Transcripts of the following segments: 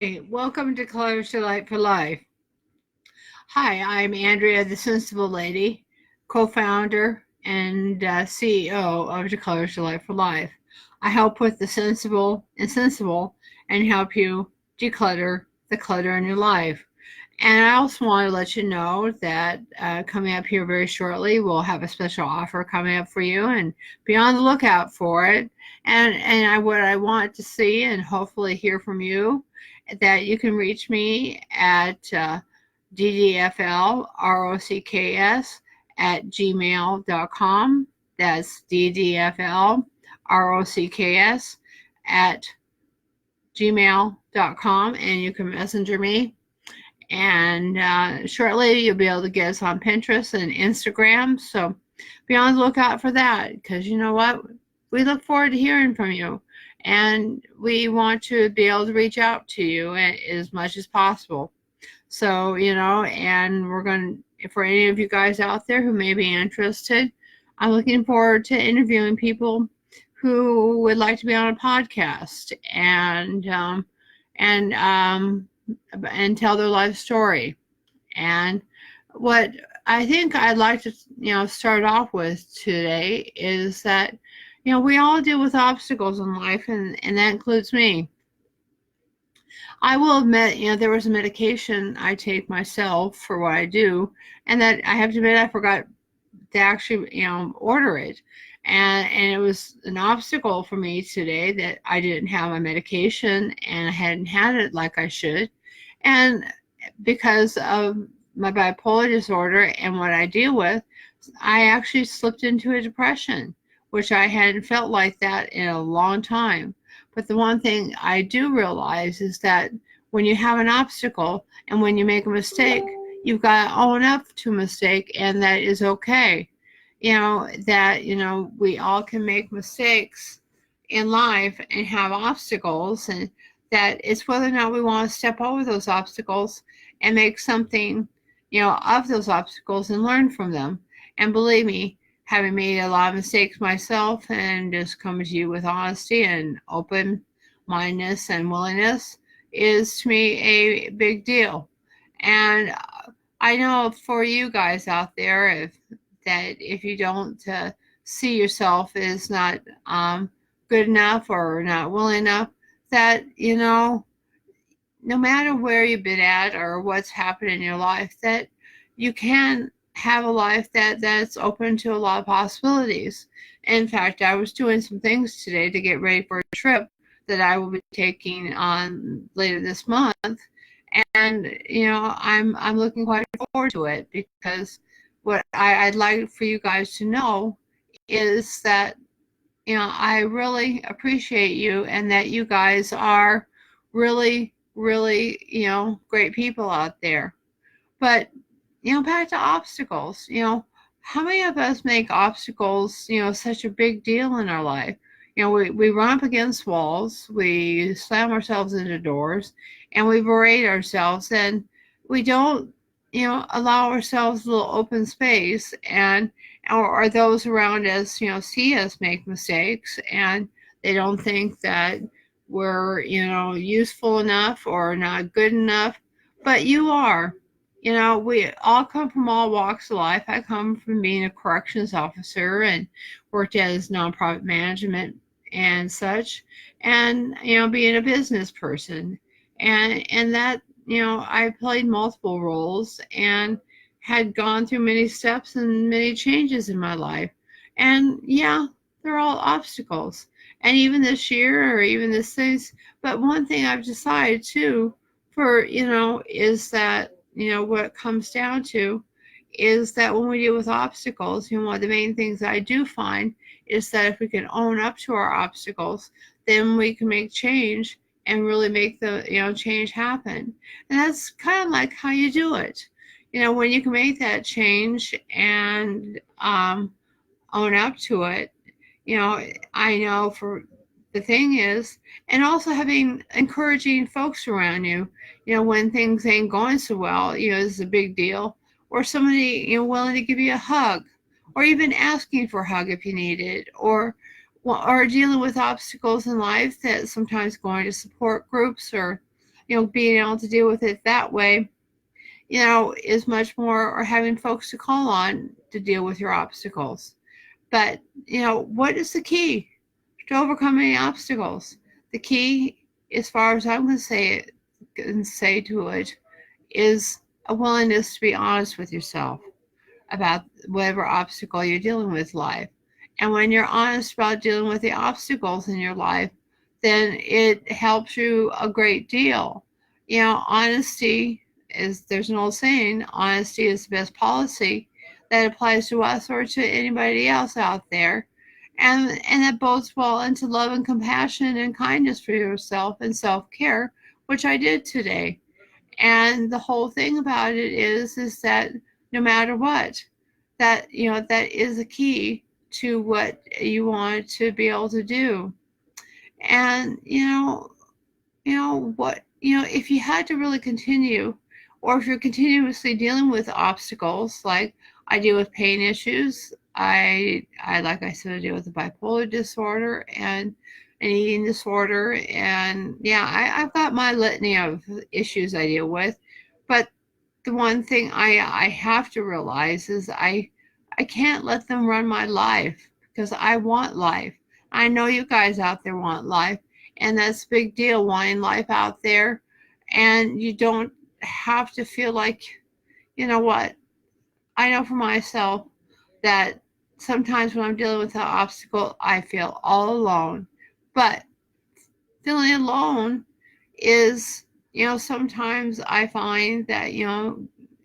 Hey, welcome to Decluttering Light for Life. Hi, I'm Andrea, the Sensible Lady, co-founder and CEO of Decluttering Light for Life. I help with the sensible and sensible and help you declutter the clutter in your life. And I also want to let you know that coming up here very shortly, we'll have a special offer coming up for you, and be on the lookout for it. What I want to see and hopefully hear from you, that you can reach me at ddflrocks at gmail.com. That's ddflrocks at gmail.com, and you can messenger me. And shortly, you'll be able to get us on Pinterest and Instagram. So be on the lookout for that, because you know what? We look forward to hearing from you. And we want to be able to reach out to you as much as possible. So, and we're going to, for any of you guys out there who may be interested, I'm looking forward to interviewing people who would like to be on a podcast and and tell their life story. And what I think I'd like to, start off with today is that, we all deal with obstacles in life, and that includes me. I will admit, there was a medication I take myself for what I do, and that I have to admit I forgot to actually, order it. And it was an obstacle for me today that I didn't have my medication and I hadn't had it like I should. And because of my bipolar disorder and what I deal with, I actually slipped into a depression, which I hadn't felt like that in a long time. But the one thing I do realize is that when you have an obstacle and when you make a mistake, you've got to own up to a mistake, and that is okay. We all can make mistakes in life and have obstacles, and that it's whether or not we want to step over those obstacles and make something, of those obstacles and learn from them. And believe me, having made a lot of mistakes myself and just coming to you with honesty and open mindedness and willingness is to me a big deal. And I know for you guys out there, if you don't see yourself as not good enough or not willing enough, that no matter where you've been at or what's happened in your life, that you can have a life that's open to a lot of possibilities. In fact, I was doing some things today to get ready for a trip that I will be taking on later this month, and I'm looking quite forward to it, because what I'd like for you guys to know is that I really appreciate you, and that you guys are really, really, great people out there. But, back to obstacles, how many of us make obstacles, such a big deal in our life? We run up against walls, we slam ourselves into doors, and we berate ourselves, and we don't, allow ourselves a little open space, and or those around us, see us make mistakes, and they don't think that we're, useful enough or not good enough. But you are. We all come from all walks of life. I come from being a corrections officer and worked as nonprofit management and such, and being a business person, and that I played multiple roles and had gone through many steps and many changes in my life. And yeah, they're all obstacles. And even this year or even this things, but one thing I've decided too for, is that, what it comes down to is that when we deal with obstacles, one of the main things I do find is that if we can own up to our obstacles, then we can make change and really make the change happen. And that's kind of like how you do it. When you can make that change and own up to it, I know for the thing is, and also having encouraging folks around you, when things ain't going so well, is a big deal. Or somebody, willing to give you a hug, or even asking for a hug if you need it, or dealing with obstacles in life, that sometimes going to support groups or being able to deal with it that way, is much more, or having folks to call on to deal with your obstacles. But, what is the key to overcoming obstacles? The key, as far as I'm going to say to it, is a willingness to be honest with yourself about whatever obstacle you're dealing with in life. And when you're honest about dealing with the obstacles in your life, then it helps you a great deal. Honesty is, there's an old saying, honesty is the best policy. That applies to us or to anybody else out there. And that bodes well into love and compassion and kindness for yourself and self-care, which I did today. And the whole thing about it is that no matter what, that that is a key to what you want to be able to do. And if you had to really continue, or if you're continuously dealing with obstacles, like I deal with pain issues, I like I said, I deal with a bipolar disorder and an eating disorder, and I've got my litany of issues I deal with. But the one thing I have to realize is I can't let them run my life, because I want life. I know you guys out there want life, and that's a big deal, wanting life out there. And you don't have to feel like, what? I know for myself that sometimes when I'm dealing with an obstacle, I feel all alone. But feeling alone is, sometimes I find that,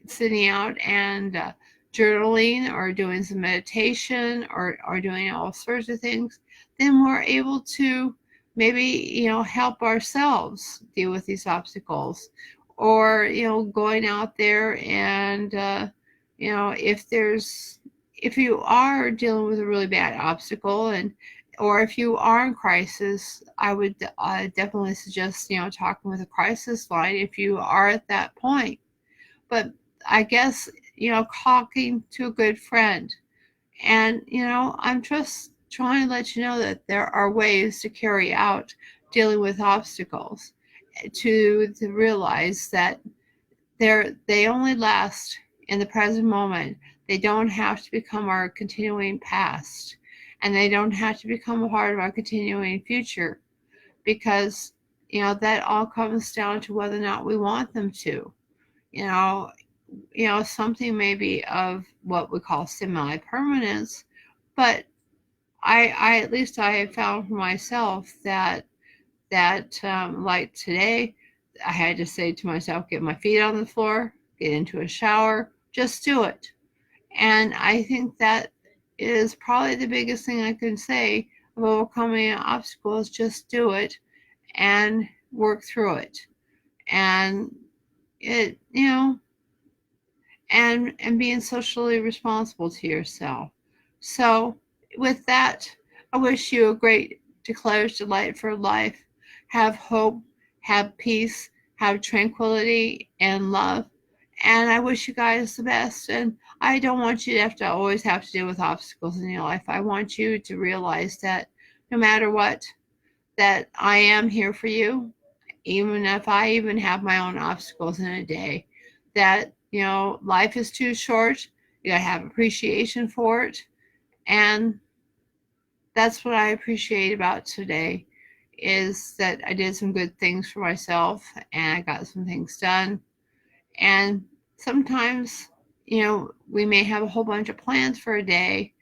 sitting out and journaling or doing some meditation or doing all sorts of things, then we're able to maybe, help ourselves deal with these obstacles. Or, going out there and, if you are dealing with a really bad obstacle, or if you are in crisis, I would definitely suggest, talking with a crisis line if you are at that point. But I guess, talking to a good friend. And, I'm just trying to let you know that there are ways to carry out dealing with obstacles, to realize that they only last in the present moment. They don't have to become our continuing past, and they don't have to become a part of our continuing future, because that all comes down to whether or not we want them to. Something maybe of what we call semi-permanence, but I at least I have found for myself that like today, I had to say to myself, get my feet on the floor, get into a shower, just do it. And I think that is probably the biggest thing I can say of overcoming an obstacle, is just do it and work through it. And it, and being socially responsible to yourself. So with that, I wish you a great Declutters Delight for life. Have hope, have peace, have tranquility and love. And I wish you guys the best. And I don't want you to always have to deal with obstacles in your life. I want you to realize that no matter what, that I am here for you, even if I even have my own obstacles in a day. That, life is too short. You gotta have appreciation for it. And that's what I appreciate about today, is that I did some good things for myself and I got some things done. And sometimes, we may have a whole bunch of plans for a day,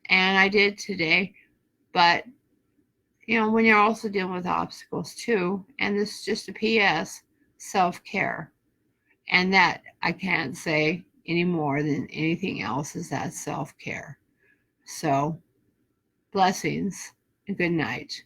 and I did today, but when you're also dealing with obstacles too, and this is just a PS, self-care. And that I can't say any more than anything else, is that self-care. So blessings and good night.